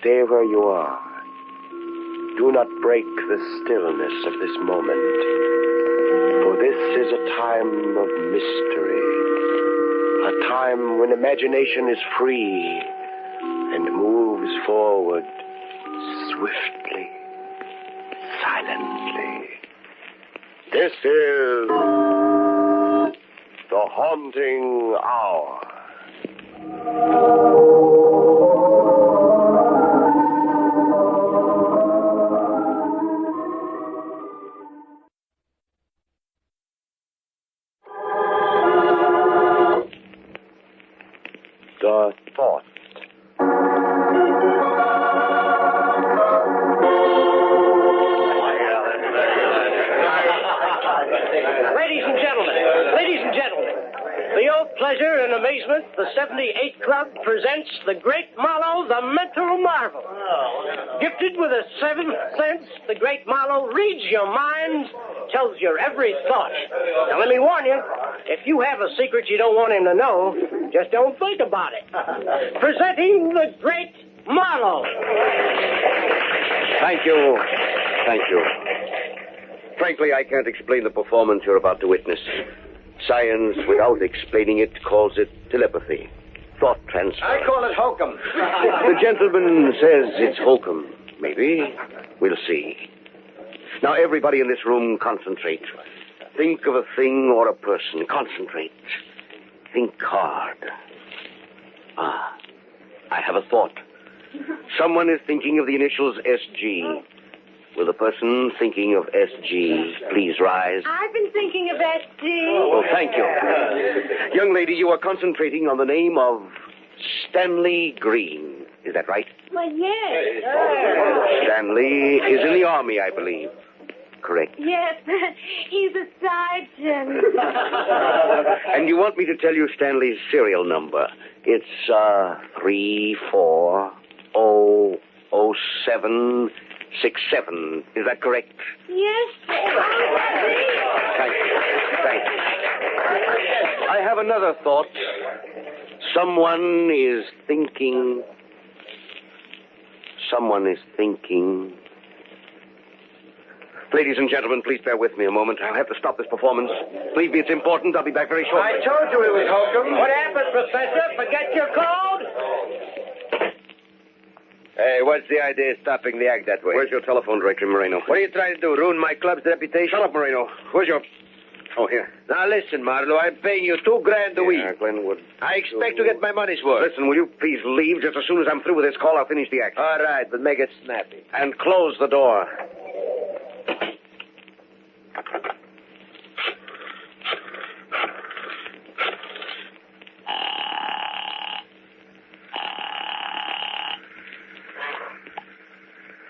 stay where you are. Do not break the stillness of this moment, for this is a time of mystery, a time when imagination is free and moves forward swiftly, silently. This is the Haunting Hour. The Thought. Ladies and gentlemen, for your pleasure and amazement, the 78 Club presents the great Marlowe, the mental marvel. Gifted with a seventh sense, the great Marlowe reads your mind, tells your every thought. Now, let me warn you, if you have a secret you don't want him to know, just don't think about it. Presenting the great Marlowe. Thank you. Thank you. Frankly, I can't explain the performance you're about to witness. Science, without explaining it, calls it telepathy. Thought transfer. I call it hokum. The gentleman says it's hokum. Maybe. We'll see. Now, everybody in this room, concentrate. Think of a thing or a person. Concentrate. Think hard. Ah, I have a thought. Someone is thinking of the initials SG. Will the person thinking of SG please rise? I've been thinking of SG. Well, thank you. Young lady, you are concentrating on the name of Stanley Green. Is that right? Well, yes. Stanley is in the Army, I believe. Correct. Yes, he's a sergeant. And you want me to tell you Stanley's serial number? It's 34000767. Is that correct? Yes. Thank you. Thank you. I have another thought. Someone is thinking. Ladies and gentlemen, please bear with me a moment. I'll have to stop this performance. Believe me, it's important. I'll be back very shortly. I told you it was hokum. What happened, Professor? Forget your code? Hey, what's the idea of stopping the act that way? Where's your telephone directory, Moreno? What are you trying to do, ruin my club's reputation? Shut up, Moreno. Where's your... Oh, here. Now, listen, Marlowe, I'm paying you $2,000 a week. Yeah, Glenwood. I expect to get my money's worth. Listen, will you please leave? Just as soon as I'm through with this call, I'll finish the act. All right, but make it snappy. And close the door.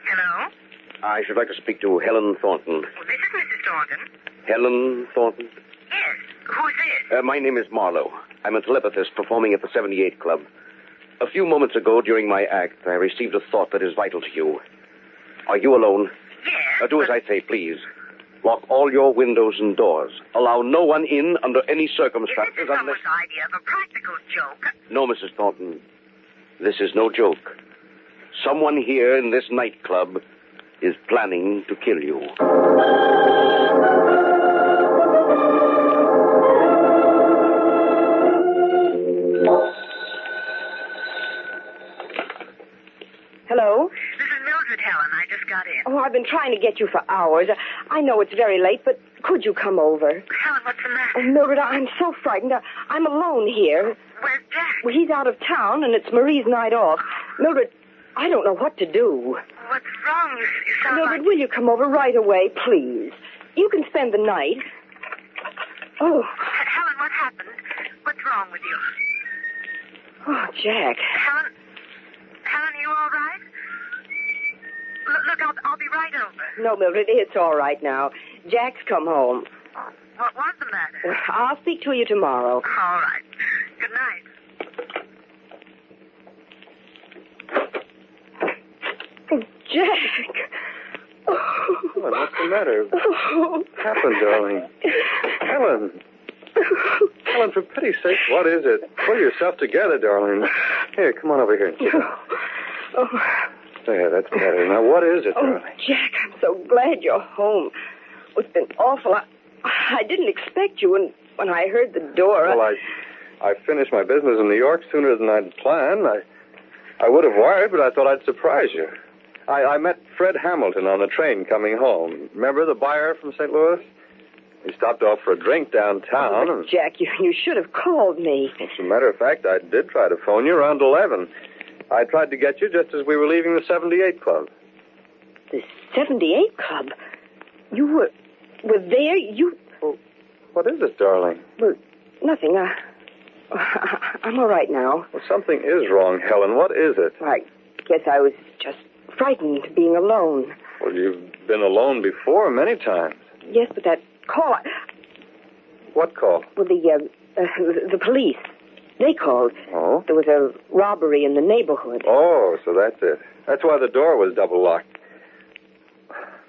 Hello? I should like to speak to Helen Thornton. Well, this is Mrs. Thornton. Helen Thornton? Yes. Who's this? My name is Marlowe. I'm a telepathist performing at the 78 Club. A few moments ago, during my act, I received a thought that is vital to you. Are you alone? Yes. Do as I say, please. Lock all your windows and doors. Allow no one in under any circumstances Is this someone's idea of a practical joke? No, Mrs. Thornton. This is no joke. Someone here in this nightclub is planning to kill you. Hello? This is Mildred, Helen. I just got in. Oh, I've been trying to get you for hours. I know it's very late, but could you come over? Helen, what's the matter? Oh, Mildred, I'm so frightened. I'm alone here. Where's Jack? Well, he's out of town, and it's Marie's night off. Mildred, I don't know what to do. What's wrong? You sound Mildred, like... will you come over right away, please? You can spend the night. Oh. Helen, what happened? What's wrong with you? Oh, Jack. Helen, are you all right? Look, I'll be right over. No, Mildred, it's all right now. Jack's come home. What was the matter? Well, I'll speak to you tomorrow. All right. Good night. Oh, Jack. Oh. Helen, what's the matter? Oh. What happened, darling? Helen, for pity's sake, what is it? Pull yourself together, darling. Here, come on over here. Oh. There, that's better. Now, what is it, Oh, darling? Jack, I'm so glad you're home. It's been awful. I didn't expect you, and when I heard the door... Well, I finished my business in New York sooner than I'd planned. I would have wired, but I thought I'd surprise you. I met Fred Hamilton on the train coming home. Remember the buyer from St. Louis? He stopped off for a drink downtown. But Jack, you should have called me. As a matter of fact, I did try to phone you around 11. I tried to get you just as we were leaving the 78 Club. The 78 Club? You were there? You... Well, what is it, darling? Well, nothing. I'm all right now. Well, something is wrong, Helen. What is it? I guess I was just frightened being alone. Well, you've been alone before many times. Yes, but that call... What call? Well, the police. They called. Oh? There was a robbery in the neighborhood. Oh, so that's it. That's why the door was double locked.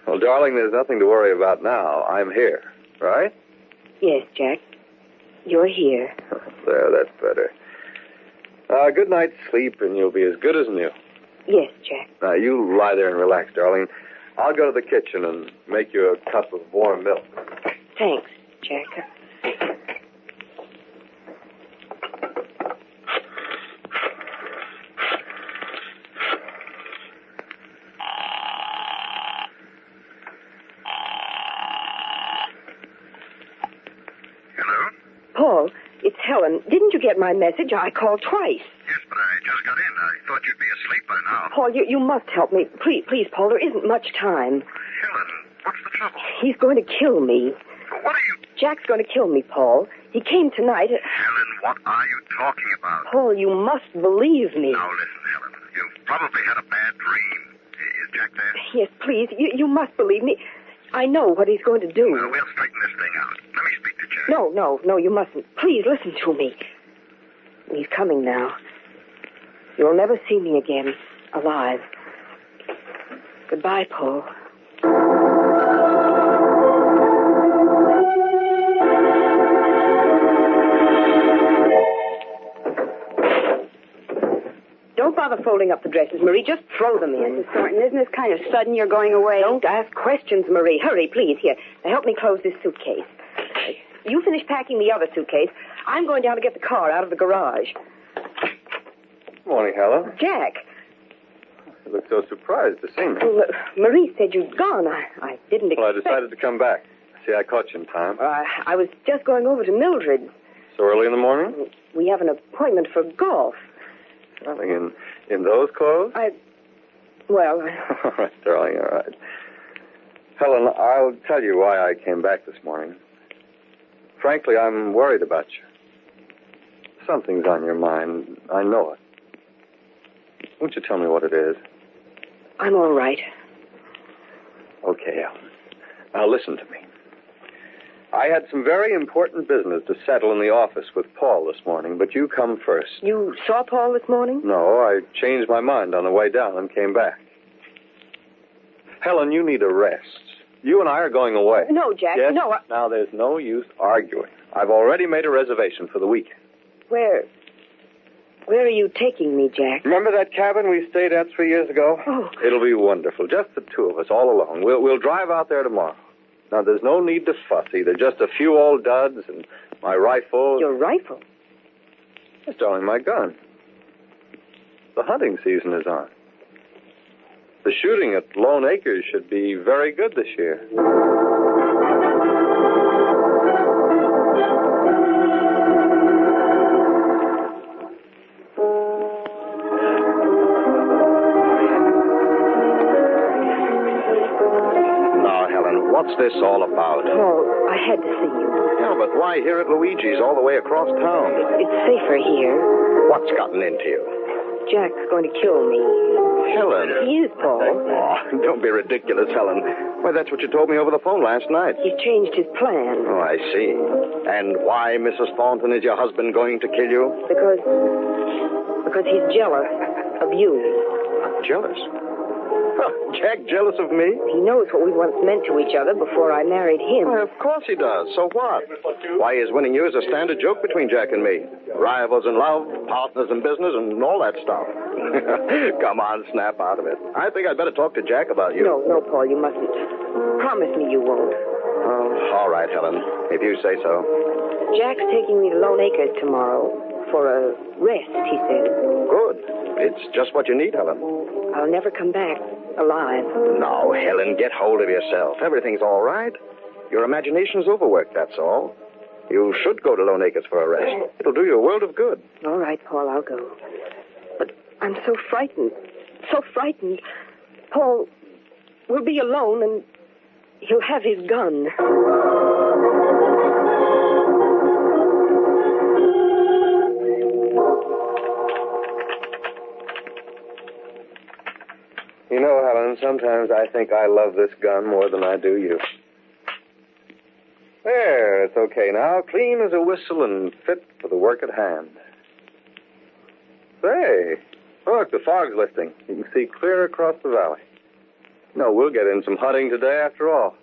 Well, darling, there's nothing to worry about now. I'm here, right? Yes, Jack. You're here. There, that's better. Good night's sleep, and you'll be as good as new. Yes, Jack. Now, you lie there and relax, darling. I'll go to the kitchen and make you a cup of warm milk. Thanks, Jack. Hello? Paul, it's Helen. Didn't you get my message? I called twice. Yes, but I just got in. I thought you'd be asleep by now. Paul, you must help me. Please, Paul, there isn't much time. Helen, what's the trouble? He's going to kill me. What are you... Jack's going to kill me, Paul. He came tonight. Helen, what are you talking about? Paul, you must believe me. Now, listen, Helen. You've probably had a bad dream. Is Jack there? Yes, please. You must believe me. I know what he's going to do. Well, we'll straighten this thing out. Let me speak to Jack. No, you mustn't. Please, listen to me. He's coming now. You'll never see me again, alive. Goodbye, Paul. Don't bother folding up the dresses, Marie. Just throw them in. Mrs. Thornton, isn't this kind of sudden you're going away? Don't ask questions, Marie. Hurry, please. Here, now help me close this suitcase. You finish packing the other suitcase. I'm going down to get the car out of the garage. Morning, Helen. Jack. You look so surprised to see me. Well, Marie said you'd gone. I didn't expect... Well, I decided to come back. See, I caught you in time. I was just going over to Mildred's. So early in the morning? We have an appointment for golf. Darling, in those clothes? Well... All right, darling, all right. Helen, I'll tell you why I came back this morning. Frankly, I'm worried about you. Something's on your mind. I know it. Won't you tell me what it is? I'm all right. Okay, Helen. Now listen to me. I had some very important business to settle in the office with Paul this morning, but you come first. You saw Paul this morning? No, I changed my mind on the way down and came back. Helen, you need a rest. You and I are going away. No, Jack, yes? no. Now, there's no use arguing. I've already made a reservation for the weekend. Where are you taking me, Jack? Remember that cabin we stayed at 3 years ago? Oh. It'll be wonderful. Just the two of us, all alone. We'll drive out there tomorrow. Now, there's no need to fuss either. Just a few old duds and my rifle. Your rifle? Yes, darling, my gun. The hunting season is on. The shooting at Lone Acres should be very good this year. Now, Helen, what's this all about? Paul, I had to see you. Yeah, but why here at Luigi's all the way across town? It's safer here. What's gotten into you? Jack's going to kill me. Helen. He is, Paul. Oh, don't be ridiculous, Helen. Why, that's what you told me over the phone last night. He's changed his plan. Oh, I see. And why, Mrs. Thornton, is your husband going to kill you? Because he's jealous of you. Jealous? Jack jealous of me? He knows what we once meant to each other before I married him. Well, of course he does. So what? Why, his winning you is a standard joke between Jack and me. Rivals in love, partners in business, and all that stuff. Come on, snap out of it. I think I'd better talk to Jack about you. No, Paul, you mustn't. Promise me you won't. Oh, all right, Helen, if you say so. Jack's taking me to Lone Acres tomorrow for a rest, he says. Good. It's just what you need, Helen. I'll never come back alive. Now, Helen, get hold of yourself. Everything's all right. Your imagination's overworked, that's all. You should go to Lone Acres for a rest. It'll do you a world of good. All right, Paul, I'll go. But I'm so frightened. So frightened. Paul will be alone, and he'll have his gun. You know, Helen, sometimes I think I love this gun more than I do you. There, it's okay now. Clean as a whistle and fit for the work at hand. Say, look, the fog's lifting. You can see clear across the valley. No, we'll get in some hunting today after all.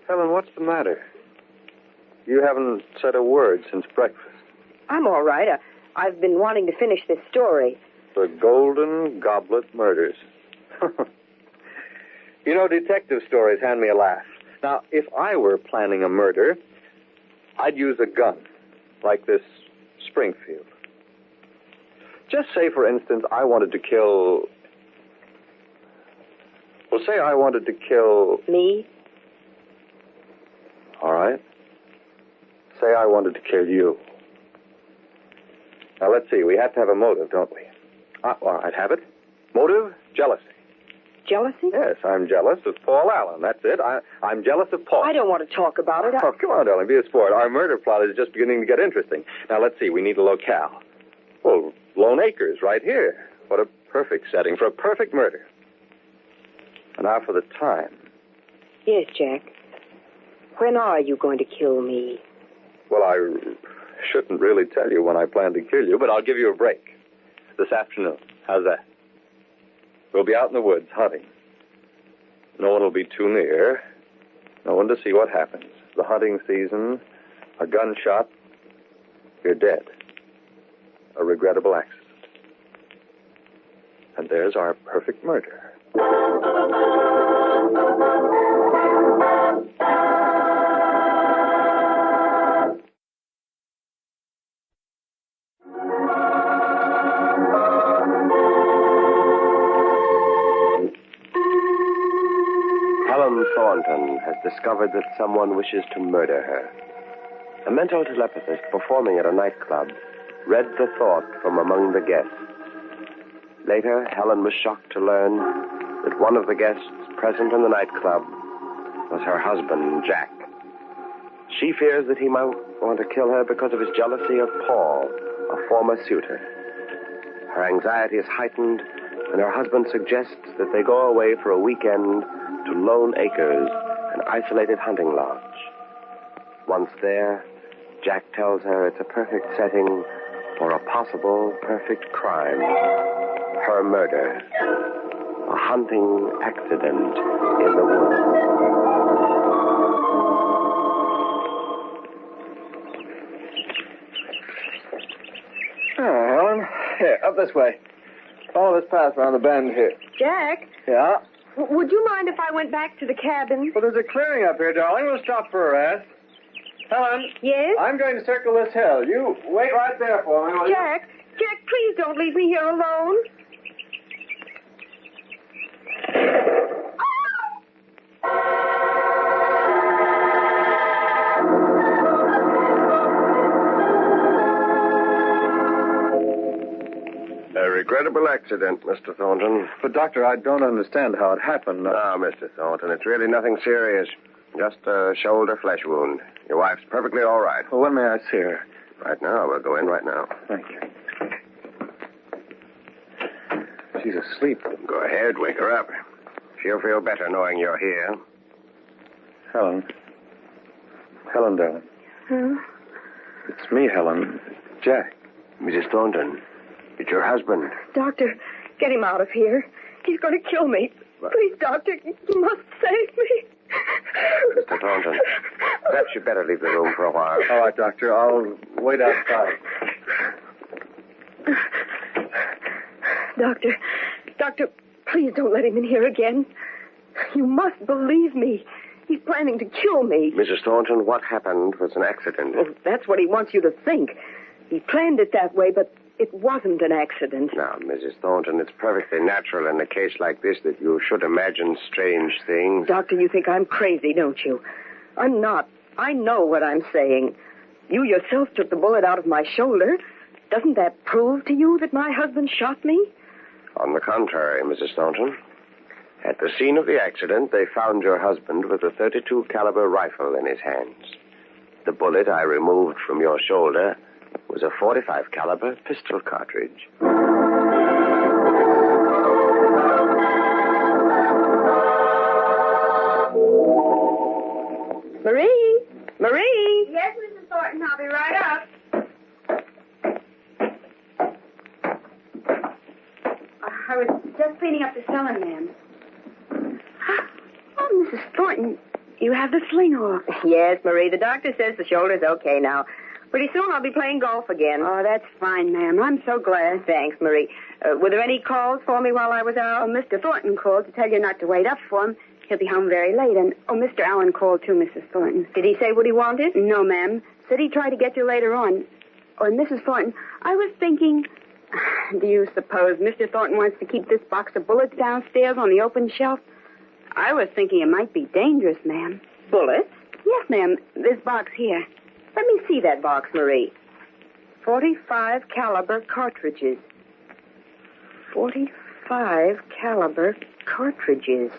Helen, what's the matter? You haven't said a word since breakfast. I'm all right. I've been wanting to finish this story. The Golden Goblet Murders. You know, detective stories hand me a laugh. Now, if I were planning a murder, I'd use a gun, like this Springfield. Just say, for instance, I wanted to kill... Well, say I wanted to kill... Me? All right. Say I wanted to kill you. Now, let's see. We have to have a motive, don't we? All right, have it. Motive, jealousy. Jealousy? Yes, I'm jealous of Paul Allen. That's it. I'm jealous of Paul. I don't want to talk about it. Oh, come on, darling. Be a sport. Our murder plot is just beginning to get interesting. Now, let's see. We need a locale. Well, Lone Acres, right here. What a perfect setting for a perfect murder. And now for the time. Yes, Jack. When are you going to kill me? Well, I shouldn't really tell you when I plan to kill you, but I'll give you a break. This afternoon. How's that? We'll be out in the woods hunting. No one will be too near. No one to see what happens. The hunting season, a gunshot, you're dead. A regrettable accident. And there's our perfect murder. Helen Thornton has discovered that someone wishes to murder her. A mental telepathist performing at a nightclub read the thought from among the guests. Later, Helen was shocked to learn that one of the guests present in the nightclub was her husband, Jack. She fears that he might want to kill her because of his jealousy of Paul, a former suitor. Her anxiety is heightened, and her husband suggests that they go away for a weekend to Lone Acres, an isolated hunting lodge. Once there, Jack tells her it's a perfect setting for a possible perfect crime. Her murder. A hunting accident in the woods. Helen. Here, up this way. Follow this path around the bend here. Jack? Yeah? Would you mind if I went back to the cabin? Well, there's a clearing up here, darling. We'll stop for a rest. Helen? Yes? I'm going to circle this hill. You wait right there for me, will you? Jack, please don't leave me here alone. A regrettable accident, Mr. Thornton. But, Doctor, I don't understand how it happened. No, Mr. Thornton, it's really nothing serious. Just a shoulder flesh wound. Your wife's perfectly all right. Well, when may I see her? Right now. We'll go in right now. Thank you. She's asleep. Go ahead. Wake her up. She'll feel better knowing you're here. Helen. Helen, darling. Huh? It's me, Helen. Jack. Mrs. Thornton, it's your husband. Doctor, Get him out of here. He's going to kill me. Please, Doctor, you must save me. Mr. Thornton, perhaps you'd better leave the room for a while. All right, Doctor. I'll wait outside. Doctor, please don't let him in here again. You must believe me. He's planning to kill me. Mrs. Thornton, what happened was an accident. Well, that's what he wants you to think. He planned it that way, but it wasn't an accident. Now, Mrs. Thornton, it's perfectly natural in a case like this that you should imagine strange things. Doctor, you think I'm crazy, don't you? I'm not. I know what I'm saying. You yourself took the bullet out of my shoulder. Doesn't that prove to you that my husband shot me? On the contrary, Mrs. Thornton. At the scene of the accident, they found your husband with a .32 caliber rifle in his hands. The bullet I removed from your shoulder was a .45 caliber pistol cartridge. Marie? Marie? Yes, Mrs. Thornton, I'll be right up. I was just cleaning up the cellar, ma'am. Oh, Mrs. Thornton, you have the sling off. Yes, Marie. The doctor says the shoulder's okay now. Pretty soon I'll be playing golf again. Oh, that's fine, ma'am. I'm so glad. Thanks, Marie. Were there any calls for me while I was out? Oh, Mr. Thornton called to tell you not to wait up for him. He'll be home very late. And, Mr. Allen called too, Mrs. Thornton. Did he say what he wanted? No, ma'am. Said he'd try to get you later on. Oh, and Mrs. Thornton, I was thinking... Do you suppose Mr. Thornton wants to keep this box of bullets downstairs on the open shelf? I was thinking it might be dangerous, ma'am. Bullets? Yes, ma'am. This box here. Let me see that box, Marie. 45 caliber cartridges. 45 caliber cartridges.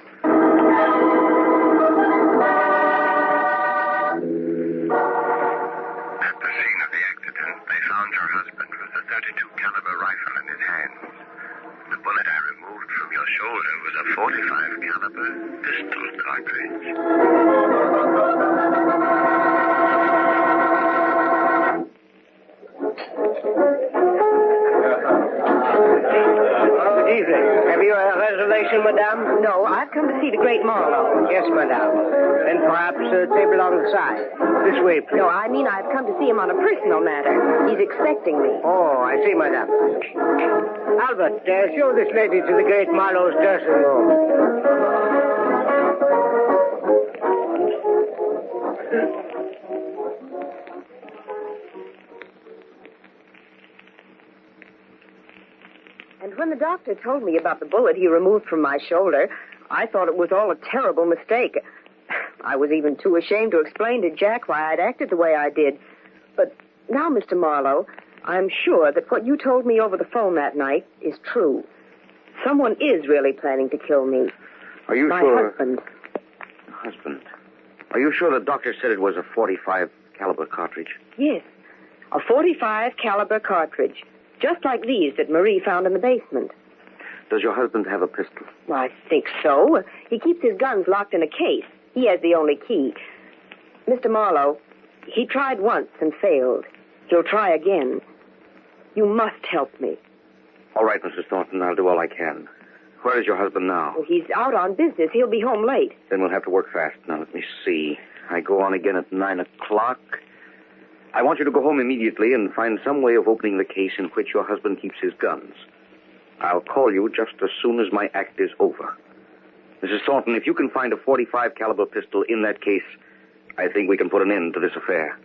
At the scene of the accident, they found your husband with a .32 caliber rifle in his hands. The bullet I removed from your shoulder was a .45 caliber pistol cartridge. Good evening. Have you a reservation, madame? No, I've come to see the great Marlowe. Yes, madame. Then perhaps a table on the side. This way, please. No, I mean I've come to see him on a personal matter. He's expecting me. Oh, I see, madame. Albert, show this lady to the great Marlowe's dressing room. And when the doctor told me about the bullet he removed from my shoulder, I thought it was all a terrible mistake. I was even too ashamed to explain to Jack why I'd acted the way I did. But now, Mr. Marlowe, I'm sure that what you told me over the phone that night is true. Someone is really planning to kill me. Are you My sure? husband. Husband. Are you sure the doctor said it was a .45 caliber cartridge? Yes, a .45 caliber cartridge. Just like these that Marie found in the basement. Does your husband have a pistol? Well, I think so. He keeps his guns locked in a case. He has the only key. Mr. Marlowe, he tried once and failed. He'll try again. You must help me. All right, Mrs. Thornton, I'll do all I can. Where is your husband now? Well, he's out on business. He'll be home late. Then we'll have to work fast. Now, let me see. I go on again at 9 o'clock. I want you to go home immediately and find some way of opening the case in which your husband keeps his guns. I'll call you just as soon as my act is over. Mrs. Thornton, if you can find a .45 caliber pistol in that case, I think we can put an end to this affair.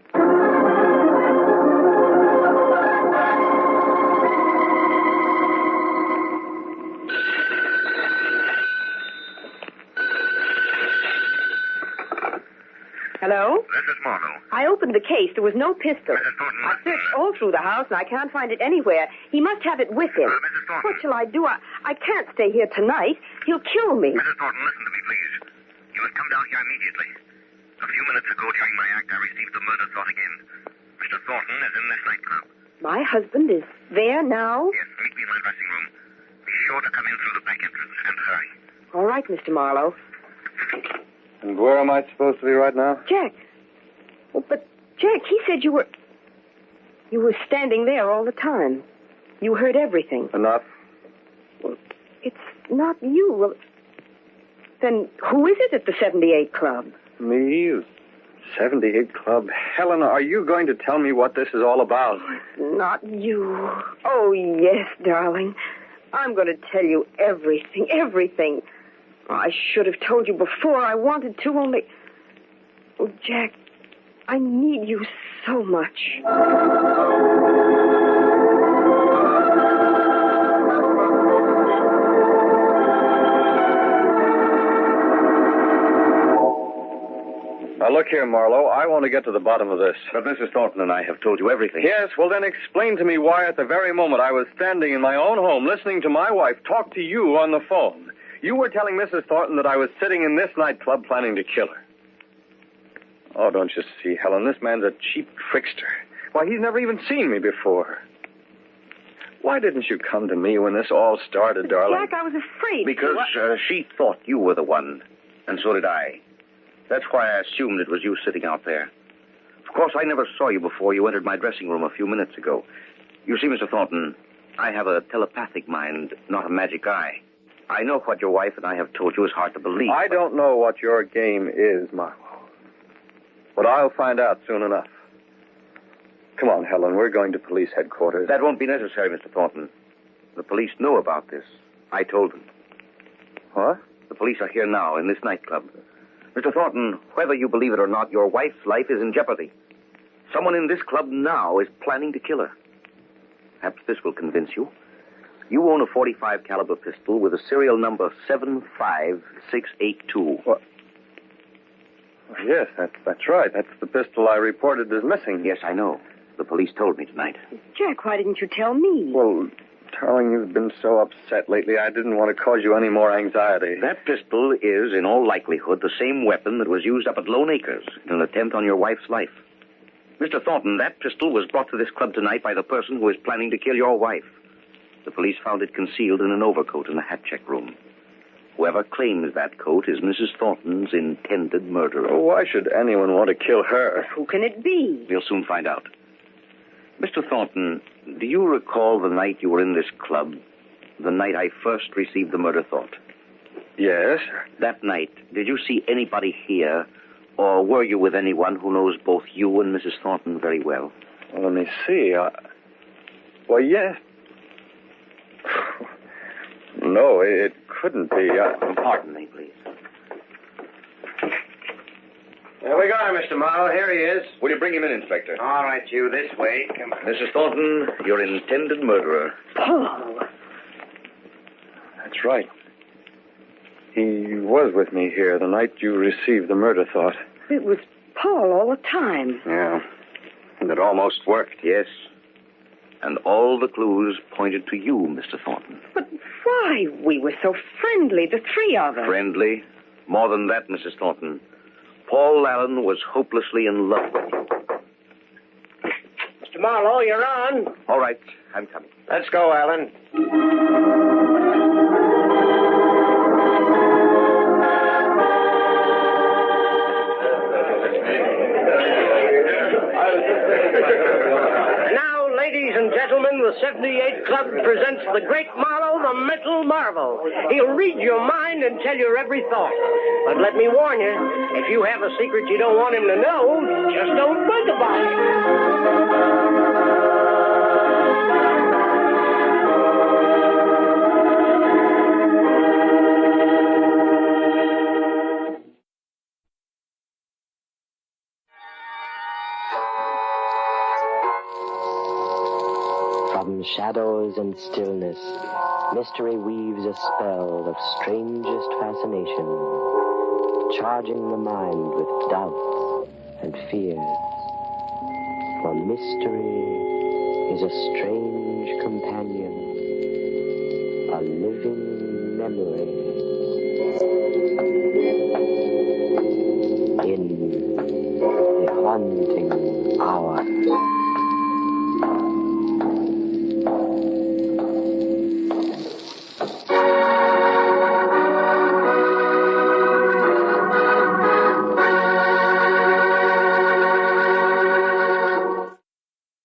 Hello? This is Marlowe. I opened the case. There was no pistol. Mrs. Thornton, I listen. searched all through the house, and I can't find it anywhere. He must have it with him. Mrs. Thornton. What shall I do? I can't stay here tonight. He'll kill me. Mrs. Thornton, listen to me, please. You must come down here immediately. A few minutes ago during my act, I received the murder thought again. Mr. Thornton is in this nightclub. My husband is there now? Yes, meet me in my dressing room. Be sure to come in through the back entrance, and hurry. All right, Mr. Marlowe. And where am I supposed to be right now? Jack. Oh, but, Jack, he said you were standing there all the time. You heard everything. Enough. Well, Not you. Well, then who is it at the 78 Club? Me? 78 Club? Helen, are you going to tell me what this is all about? Not you. Oh, yes, darling. I'm going to tell you everything, everything. I should have told you before. I wanted to, only... Oh, Jack, I need you so much. Now, look here, Marlowe. I want to get to the bottom of this. But Mrs. Thornton and I have told you everything. Yes, well, then explain to me why at the very moment I was standing in my own home listening to my wife talk to you on the phone, you were telling Mrs. Thornton that I was sitting in this nightclub planning to kill her. Oh, don't you see, Helen, this man's a cheap trickster. Why, he's never even seen me before. Why didn't you come to me when this all started, darling? Jack, I was afraid. Because she thought you were the one, and so did I. That's why I assumed it was you sitting out there. Of course, I never saw you before you entered my dressing room a few minutes ago. You see, Mr. Thornton, I have a telepathic mind, not a magic eye. I know what your wife and I have told you is hard to believe. I don't know what your game is, Marlowe. But I'll find out soon enough. Come on, Helen, we're going to police headquarters. That won't be necessary, Mr. Thornton. The police know about this. I told them. What? The police are here now in this nightclub. Mr. Thornton, whether you believe it or not, your wife's life is in jeopardy. Someone in this club now is planning to kill her. Perhaps this will convince you. You own a .45 caliber pistol with a serial number 75682. What? Oh, yes, that's right. That's the pistol I reported as missing. Yes, I know. The police told me tonight. Jack, why didn't you tell me? Well, darling, you've been so upset lately, I didn't want to cause you any more anxiety. That pistol is, in all likelihood, the same weapon that was used up at Lone Acres in an attempt on your wife's life. Mr. Thornton, that pistol was brought to this club tonight by the person who is planning to kill your wife. The police found it concealed in an overcoat in the hat check room. Whoever claims that coat is Mrs. Thornton's intended murderer. Oh, why should anyone want to kill her? Who can it be? We'll soon find out. Mr. Thornton, do you recall the night you were in this club, the night I first received the murder thought? Yes. That night, did you see anybody here, or were you with anyone who knows both you and Mrs. Thornton very well? Well, let me see. Well, yes. No, it couldn't be. Pardon me, please. There we go, Mr. Marlowe. Here he is. Will you bring him in, Inspector? All right, you this way. Come on. Mrs. Thornton, your intended murderer. Paul. That's right. He was with me here the night you received the murder thought. It was Paul all the time. Yeah. And it almost worked, yes. And all the clues pointed to you, Mr. Thornton. But why? We were so friendly, the three of us. Friendly? More than that, Mrs. Thornton. Paul Allen was hopelessly in love with you. Mr. Marlowe, you're on. All right, I'm coming. Let's go, Alan. Now, ladies and gentlemen, the 78 Club presents the great Marlowe, the mental marvel. He'll read your mind and tell your every thought. But let me warn you, if you have a secret you don't want him to know, just don't think about it. From shadows and stillness, mystery weaves a spell of strangest fascination, charging the mind with doubts and fears. For mystery is a strange companion, a living memory. In the haunting hour.